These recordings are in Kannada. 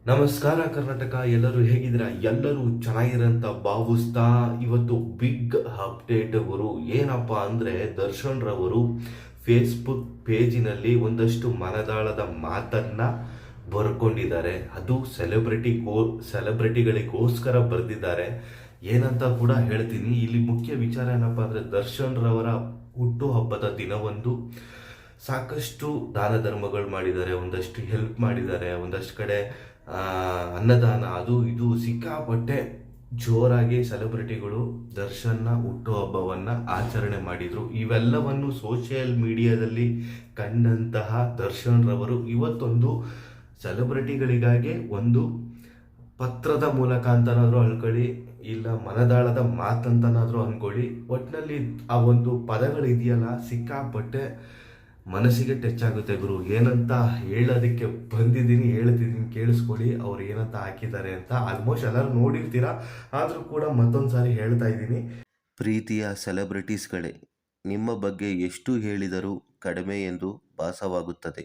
ನಮಸ್ಕಾರ ಕರ್ನಾಟಕ. ಎಲ್ಲರೂ ಹೇಗಿದ್ದೀರಾ? ಎಲ್ಲರೂ ಚೆನ್ನಾಗಿರಂತ ಭಾವಿಸ್ತಾ ಇವತ್ತು ಬಿಗ್ ಅಪ್ಡೇಟ್ ಗುರು. ಏನಪ್ಪಾ ಅಂದ್ರೆ ದರ್ಶನ್ ರವರು ಫೇಸ್ಬುಕ್ ಪೇಜಿನಲ್ಲಿ ಒಂದಷ್ಟು ಮನದಾಳದ ಮಾತನ್ನ ಬರ್ಕೊಂಡಿದ್ದಾರೆ. ಅದು ಸೆಲೆಬ್ರಿಟಿಗಳಿಗೋಸ್ಕರ ಬರೆದಿದ್ದಾರೆ. ಏನಂತ ಕೂಡ ಹೇಳ್ತೀನಿ. ಇಲ್ಲಿ ಮುಖ್ಯ ವಿಚಾರ ಏನಪ್ಪಾ ಅಂದ್ರೆ ದರ್ಶನ್ ರವರ ಹುಟ್ಟು ಹಬ್ಬದ ದಿನವಂದು ಸಾಕಷ್ಟು ದಾನ ಧರ್ಮಗಳು ಮಾಡಿದ್ದಾರೆ, ಒಂದಷ್ಟು ಹೆಲ್ಪ್ ಮಾಡಿದ್ದಾರೆ, ಒಂದಷ್ಟು ಕಡೆ ಆ, ಅನ್ನದಾನ ಅದು ಇದು ಸಿಕ್ಕಾಪಟ್ಟೆ ಜೋರಾಗಿ ಸೆಲೆಬ್ರಿಟಿಗಳು ದರ್ಶನ್ನ ಹುಟ್ಟುಹಬ್ಬವನ್ನ ಆಚರಣೆ ಮಾಡಿದ್ರು. ಇವೆಲ್ಲವನ್ನು ಸೋಷಿಯಲ್ ಮೀಡಿಯಾದಲ್ಲಿ ಕಂಡಂತಹ ದರ್ಶನ್ ರವರು ಇವತ್ತೊಂದು ಸೆಲೆಬ್ರಿಟಿಗಳಿಗಾಗಿ ಒಂದು ಪತ್ರದ ಮೂಲಕ ಅಂತನಾದ್ರೂ ಅನ್ಕೊಳ್ಳಿ, ಇಲ್ಲ ಮನದಾಳದ ಮಾತಂತನಾದ್ರೂ ಅನ್ಕೊಳ್ಳಿ, ಒಟ್ಟಿನಲ್ಲಿ ಆ ಒಂದು ಪದಗಳಿದೆಯಲ್ಲ ಸಿಕ್ಕಾಪಟ್ಟೆ ಮನಸ್ಸಿಗೆ ಟಚ್ ಆಗುತ್ತೆ ಗುರು. ಏನಂತ ಹೇಳೋದಕ್ಕೆ ಬಂದಿದ್ದೀನಿ, ಹೇಳ್ತಿದ್ದೀನಿ, ಕೇಳಿಸ್ಕೊಳ್ಳಿ ಅವ್ರು ಏನಂತ ಹಾಕಿದ್ದಾರೆ ಅಂತ. ಆಲ್ಮೋಸ್ಟ್ ಎಲ್ಲರೂ ನೋಡಿರ್ತೀರಾ, ಆದರೂ ಕೂಡ ಮತ್ತೊಂದು ಸಾರಿ ಹೇಳ್ತಾ ಇದ್ದೀನಿ. ಪ್ರೀತಿಯ ಸೆಲೆಬ್ರಿಟೀಸ್ಗಳೇ, ನಿಮ್ಮ ಬಗ್ಗೆ ಎಷ್ಟು ಹೇಳಿದರೂ ಕಡಿಮೆ ಎಂದು ಭಾಸವಾಗುತ್ತದೆ.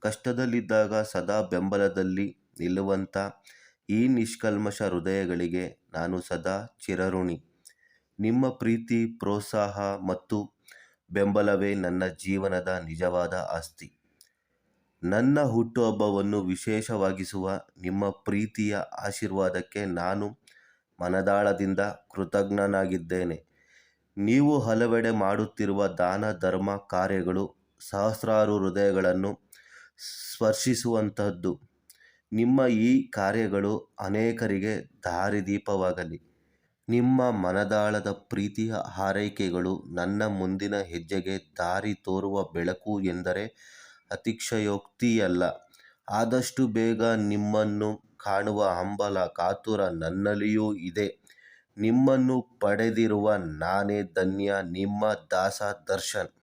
ಕಷ್ಟದಲ್ಲಿದ್ದಾಗ ಸದಾ ಬೆಂಬಲದಲ್ಲಿ ನಿಲ್ಲುವಂಥ ಈ ನಿಷ್ಕಲ್ಮಶ ಹೃದಯಗಳಿಗೆ ನಾನು ಸದಾ ಚಿರಋಣಿ. ನಿಮ್ಮ ಪ್ರೀತಿ, ಪ್ರೋತ್ಸಾಹ ಮತ್ತು ಬೆಂಬಲವೇ ನನ್ನ ಜೀವನದ ನಿಜವಾದ ಆಸ್ತಿ. ನನ್ನ ಹುಟ್ಟುಹಬ್ಬವನ್ನು ವಿಶೇಷವಾಗಿಸುವ ನಿಮ್ಮ ಪ್ರೀತಿಯ ಆಶೀರ್ವಾದಕ್ಕೆ ನಾನು ಮನದಾಳದಿಂದ ಕೃತಜ್ಞನಾಗಿದ್ದೇನೆ. ನೀವು ಹಲವೆಡೆ ಮಾಡುತ್ತಿರುವ ದಾನ ಧರ್ಮ ಕಾರ್ಯಗಳು ಸಹಸ್ರಾರು ಹೃದಯಗಳನ್ನು ಸ್ಪರ್ಶಿಸುವಂತಹದ್ದು. ನಿಮ್ಮ ಈ ಕಾರ್ಯಗಳು ಅನೇಕರಿಗೆ ದಾರಿದೀಪವಾಗಲಿ. ನಿಮ್ಮ ಮನದಾಳದ ಪ್ರೀತಿಯ ಹಾರೈಕೆಗಳು ನನ್ನ ಮುಂದಿನ ಹೆಜ್ಜೆಗೆ ದಾರಿ ತೋರುವ ಬೆಳಕು ಎಂದರೆ ಅತಿಶಯೋಕ್ತಿಯಲ್ಲ. ಆದಷ್ಟು ಬೇಗ ನಿಮ್ಮನ್ನು ಕಾಣುವ ಹಂಬಲ, ಕಾತುರ ನನ್ನಲ್ಲಿಯೂ ಇದೆ. ನಿಮ್ಮನ್ನು ಪಡೆದಿರುವ ನಾನೇ ಧನ್ಯ. ನಿಮ್ಮ ದಾಸ ದರ್ಶನ್.